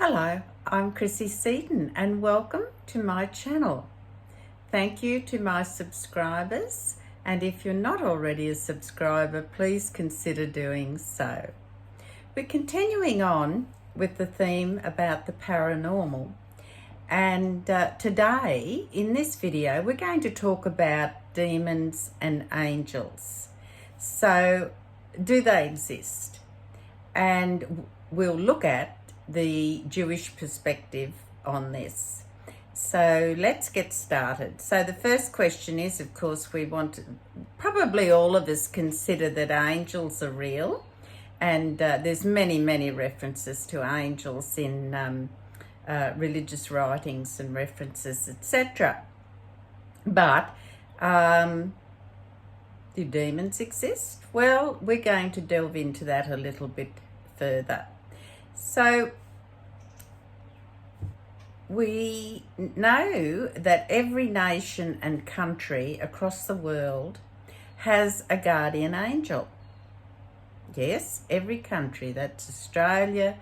Hello, I'm Chrissy Seaton and welcome to my channel. Thank you to my subscribers, and if you're not already a subscriber, please consider doing so. We're continuing on with the theme about the paranormal, and today in this video we're going to talk about demons and angels. So, do they exist? And we'll look at the Jewish perspective on this. So let's get started. So the first question is, of course, we want to, probably all of us consider that angels are real, and there's many references to angels in religious writings and references, etc. But do demons exist? Well, we're going to delve into that a little bit further. So we know that every nation and country across the world has a guardian angel. Yes, every country. That's Australia,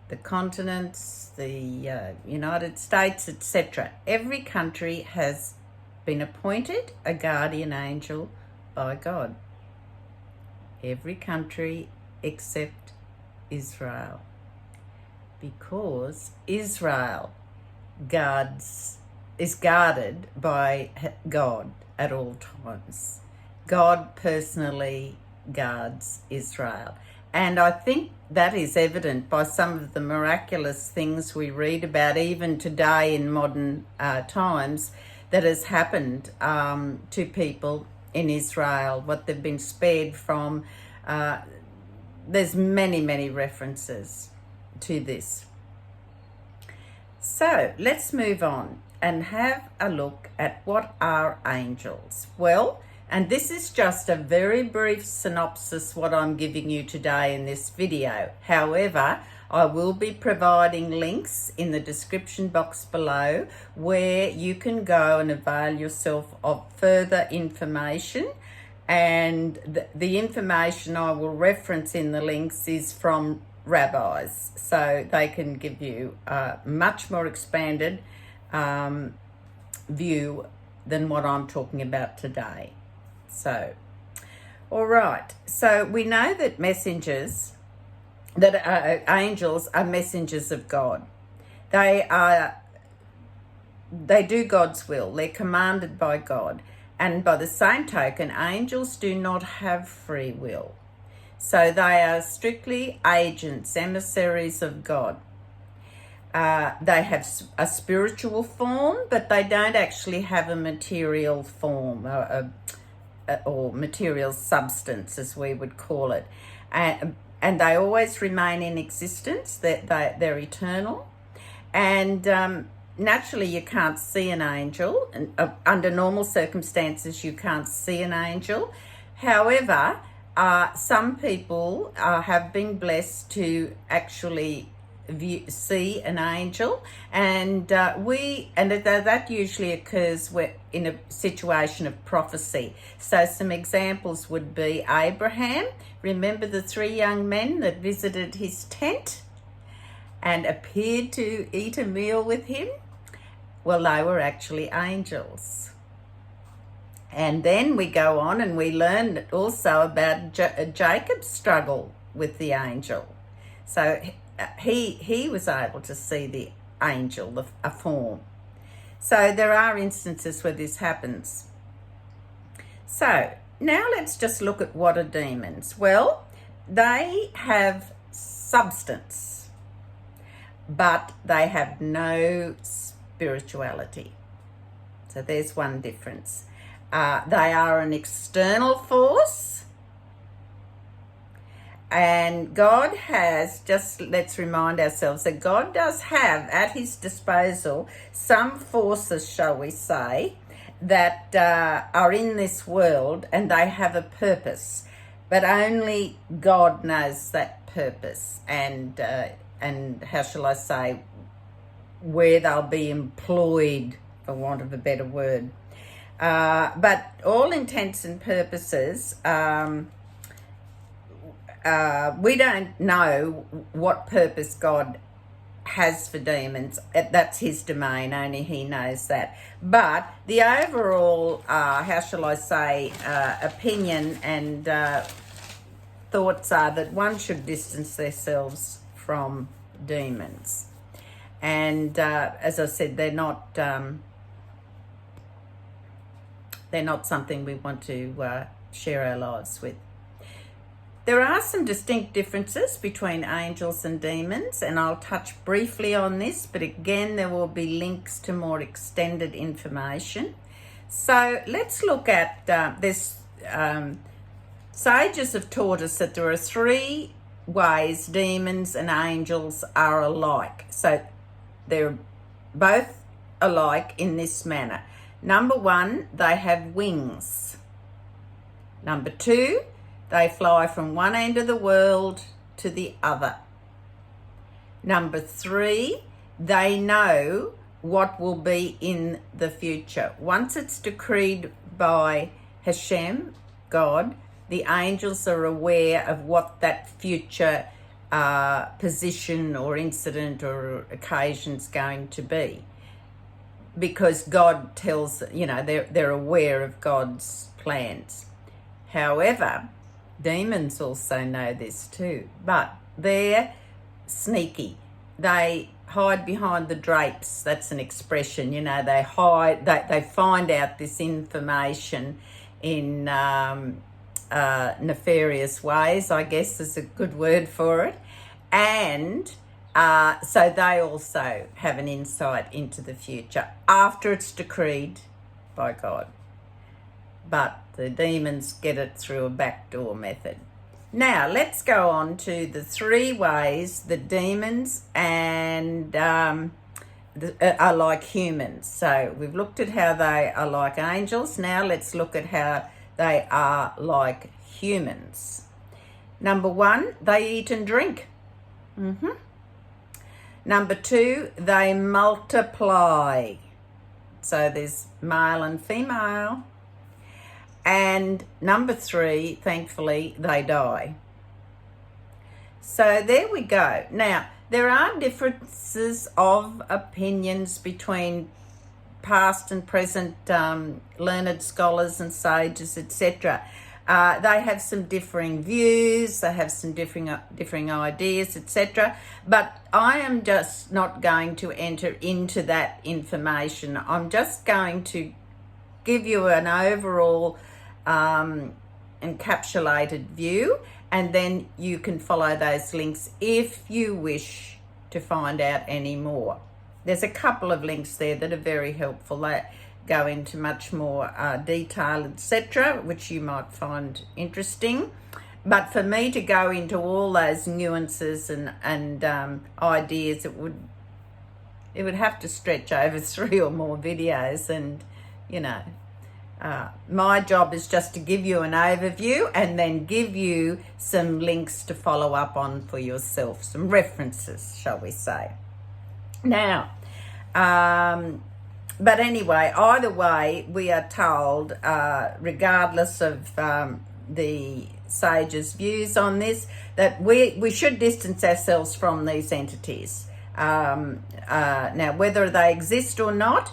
the continents, the United States, etc. Every country has been appointed a guardian angel by God. Every country except Israel. Because Israel is guarded by God at all times. God personally guards Israel. And I think that is evident by some of the miraculous things we read about even today in modern times that has happened to people in Israel, what they've been spared from. There's many references to this. So let's move on and have a look at what are angels. Well, and this is just a very brief synopsis what I'm giving you today in this video. However, I will be providing links in the description box below where you can go and avail yourself of further information. And the information I will reference in the links is from rabbis, so they can give you a much more expanded view than what I'm talking about today. So, all right, so we know that angels are messengers of God. They do God's will. They're commanded by God. And by the same token, angels do not have free will. So they are strictly agents, emissaries of God. They have a spiritual form, but they don't actually have a material form or material substance, as we would call it. And they always remain in existence. They're eternal. And naturally, you can't see an angel. And, under normal circumstances, you can't see an angel. However, some people have been blessed to actually see an angel, and that usually occurs in a situation of prophecy. So some examples would be Abraham. Remember the 3 young men that visited his tent and appeared to eat a meal with him? Well, they were actually angels. And then we go on and we learn also about Jacob's struggle with the angel. So he was able to see the angel, a form. So there are instances where this happens. So now let's just look at what are demons. Well, they have substance, but they have no spirituality. So there's one difference. They are an external force, and God has, let's remind ourselves that God does have at his disposal some forces, shall we say, that are in this world, and they have a purpose, but only God knows that purpose and how shall I say, where they'll be employed, for want of a better word. But all intents and purposes, we don't know what purpose God has for demons. That's his domain, only he knows that. But the overall, how shall I say, opinion and thoughts are that one should distance themselves from demons. And as I said, they're not something we want to share our lives with. There are some distinct differences between angels and demons, and I'll touch briefly on this, but again, there will be links to more extended information. So let's look at this. Sages have taught us that there are three ways demons and angels are alike. So they're both alike in this manner. Number one, they have wings. Number two, they fly from one end of the world to the other. Number three, they know what will be in the future. Once it's decreed by Hashem, God, the angels are aware of what that future position or incident or occasion's going to be. Because God tells, they're aware of God's plans. However, demons also know this too, but they're sneaky. They hide behind the drapes. That's an expression, they hide, they find out this information in nefarious ways, I guess is a good word for it. And so they also have an insight into the future after it's decreed by God. But the demons get it through a backdoor method. Now, let's go on to the three ways the demons and are like humans. So we've looked at how they are like angels. Now let's look at how they are like humans. Number one, they eat and drink. Number two, they multiply. So there's male and female. And number three, thankfully, they die. So there we go. Now, there are differences of opinions between past and present learned scholars and sages, etc. They have some differing views, they have some differing ideas, etc. But I am just not going to enter into that information. I'm just going to give you an overall encapsulated view, and then you can follow those links if you wish to find out any more. There's a couple of links there that are very helpful. They go into much more detail, etc., which you might find interesting. But for me to go into all those nuances and ideas, it would have to stretch over 3 or more videos, and my job is just to give you an overview and then give you some links to follow up on for yourself, some references, shall we say. Now, but anyway, either way, we are told, regardless of the sages' views on this, that we should distance ourselves from these entities. Now, whether they exist or not,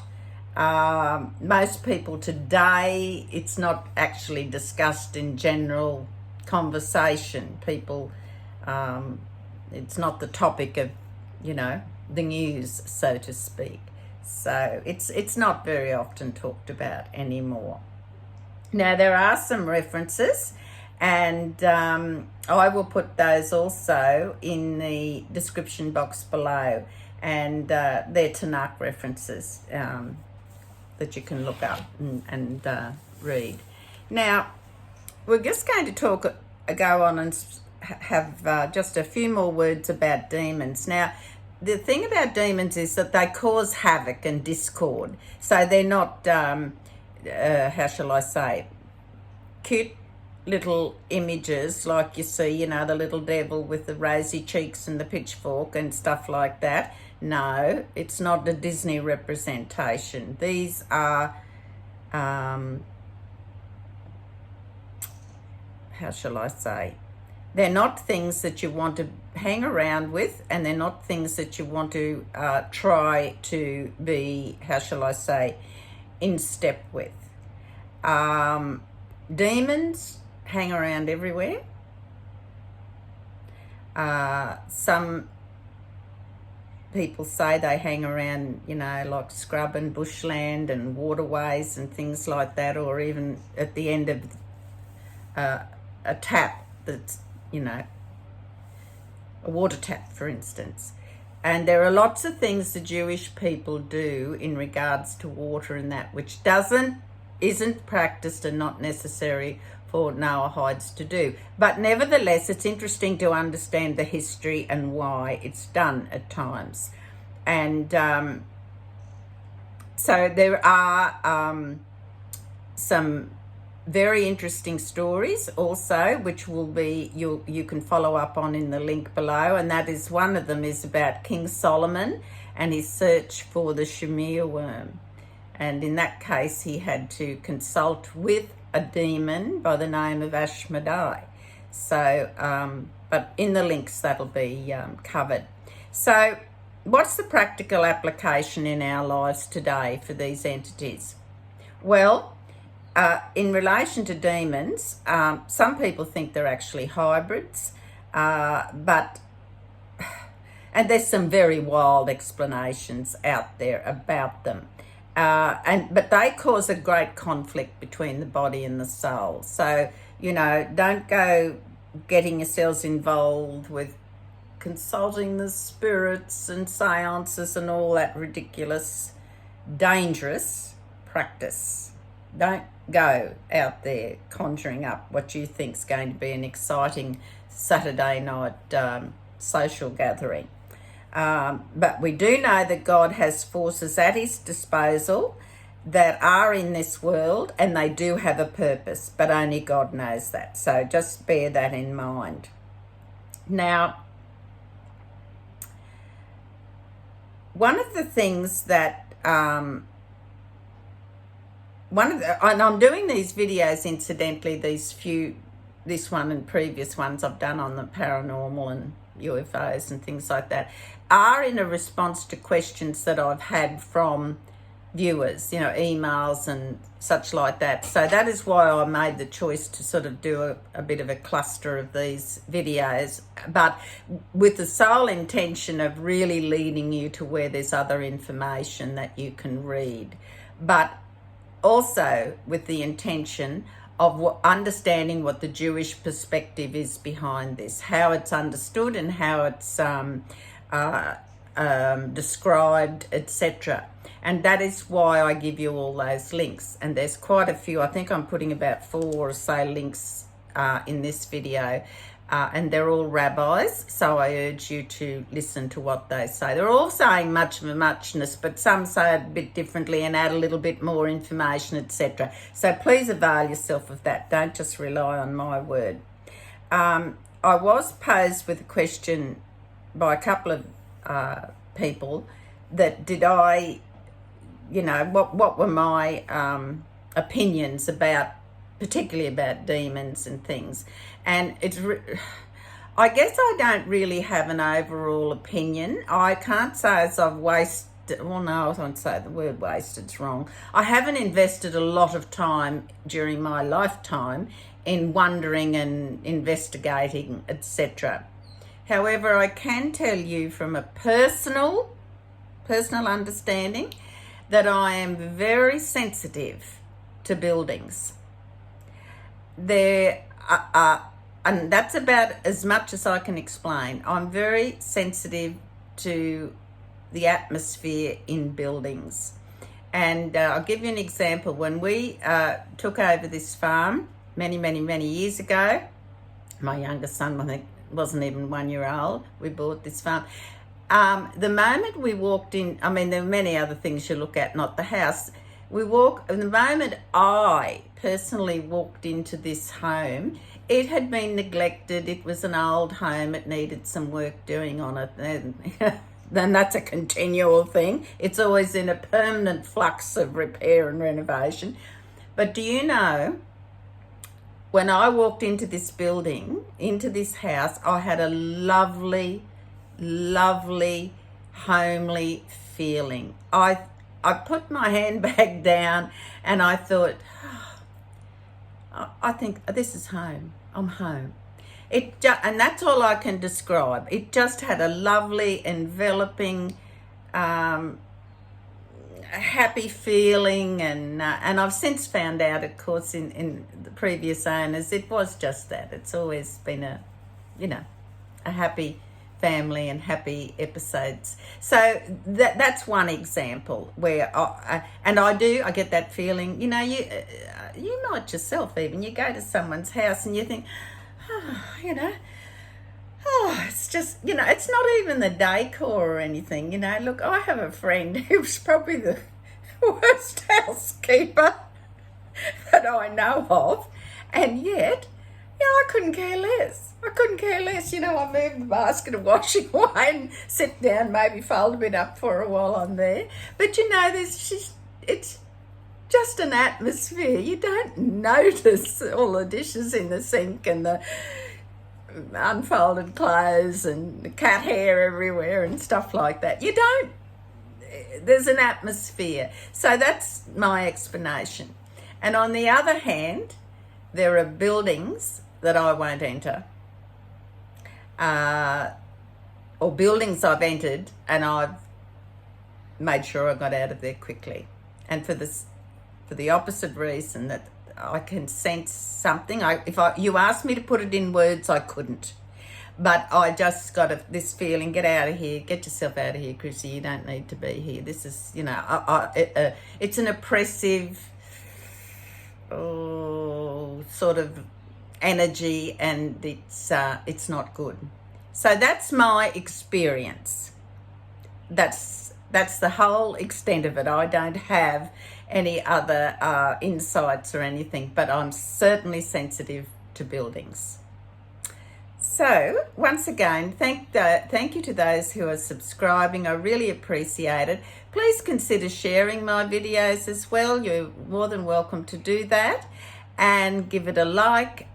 most people today, it's not actually discussed in general conversation. People, it's not the topic of, the news, so to speak. So it's not very often talked about anymore. Now, there are some references, and I will put those also in the description box below, and they're Tanakh references that you can look up and read. Now, we're just going to go on and have just a few more words about demons. Now, the thing about demons is that they cause havoc and discord. So they're not, how shall I say, cute little images like you see, the little devil with the rosy cheeks and the pitchfork and stuff like that. No, it's not a Disney representation. These are, how shall I say, they're not things that you want to hang around with, and they're not things that you want to try to be, how shall I say, in step with. Demons hang around everywhere. Some people say they hang around, like scrub and bushland and waterways and things like that, or even at the end of a tap that's, a water tap, for instance. And there are lots of things the Jewish people do in regards to water and that, which isn't practiced and not necessary for Noahides to do. But nevertheless, it's interesting to understand the history and why it's done at times. And so there are some very interesting stories also, which will be you can follow up on in the link below, and that is one of them is about King Solomon and his search for the Shamir worm. And in that case, he had to consult with a demon by the name of Ashmedai. So, but in the links that'll be covered. So, what's the practical application in our lives today for these entities? Well, in relation to demons, some people think they're actually hybrids, and there's some very wild explanations out there about them. But they cause a great conflict between the body and the soul. So, don't go getting yourselves involved with consulting the spirits and seances and all that ridiculous, dangerous practice. Don't go out there conjuring up what you think's going to be an exciting Saturday night social gathering. But we do know that God has forces at his disposal that are in this world, and they do have a purpose, but only God knows that. So just bear that in mind. Now, one of the things that and I'm doing these videos incidentally, this one and previous ones I've done on the paranormal and UFOs and things like that, are in a response to questions that I've had from viewers, emails and such like that. So that is why I made the choice to sort of do a bit of a cluster of these videos, but with the sole intention of really leading you to where there's other information that you can read, but also with the intention of understanding what the Jewish perspective is behind this, how it's understood and how it's described, etc. And that is why I give you all those links. And there's quite a few. I think I'm putting about 4 or so links in this video. And they're all rabbis, so I urge you to listen to what they say. They're all saying much of a muchness, but some say it a bit differently and add a little bit more information, etc. So please avail yourself of that. Don't just rely on my word. I was posed with a question by a couple of people that did I, what were my opinions about, particularly about demons and things. And I guess I don't really have an overall opinion. I can't say as I've wasted, well, no, I won't say the word wasted's wrong. I haven't invested a lot of time during my lifetime in wondering and investigating, etc. However, I can tell you from a personal understanding that I am very sensitive to buildings. And that's about as much as I can explain. I'm very sensitive to the atmosphere in buildings. And I'll give you an example. When we took over this farm many years ago, my youngest son, I think, wasn't even 1 year old, we bought this farm. The moment we walked in, there were many other things you look at, not the house. The moment I personally walked into this home, it had been neglected. It was an old home. It needed some work doing on it. And then that's a continual thing. It's always in a permanent flux of repair and renovation. But do you know, when I walked into this building, into this house, I had a lovely, lovely, homely feeling. I put my handbag down and I thought, I think this is home. I'm home. And that's all I can describe. It just had a lovely, enveloping, happy feeling, and I've since found out, of course, in the previous owners, it was just that. It's always been a happy family and happy episodes. So that's one example where I get that feeling. You might yourself even, you go to someone's house and you think, it's just, it's not even the decor or anything. Look, I have a friend who's probably the worst housekeeper that I know of, and yet, I couldn't care less. I move the basket of washing away and sit down, maybe fold a bit up for her while I'm there. But it's just an atmosphere. You don't notice all the dishes in the sink and the unfolded clothes and the cat hair everywhere and stuff like that. You don't. There's an atmosphere. So that's my explanation. And on the other hand, there are buildings that I won't enter, or buildings I've entered and I've made sure I got out of there quickly. And for the opposite reason, that I can sense something. You asked me to put it in words, I couldn't. But I just got this feeling, get out of here, get yourself out of here, Chrissy, you don't need to be here. This is, it's an oppressive sort of energy, and it's not good. So that's my experience. That's the whole extent of it. I don't have any other insights or anything, but I'm certainly sensitive to buildings. So once again, thank you to those who are subscribing. I really appreciate it. Please consider sharing my videos as well. You're more than welcome to do that, and give it a like,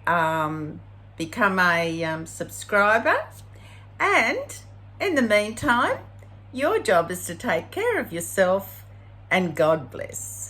become a subscriber, and in the meantime, your job is to take care of yourself, and God bless.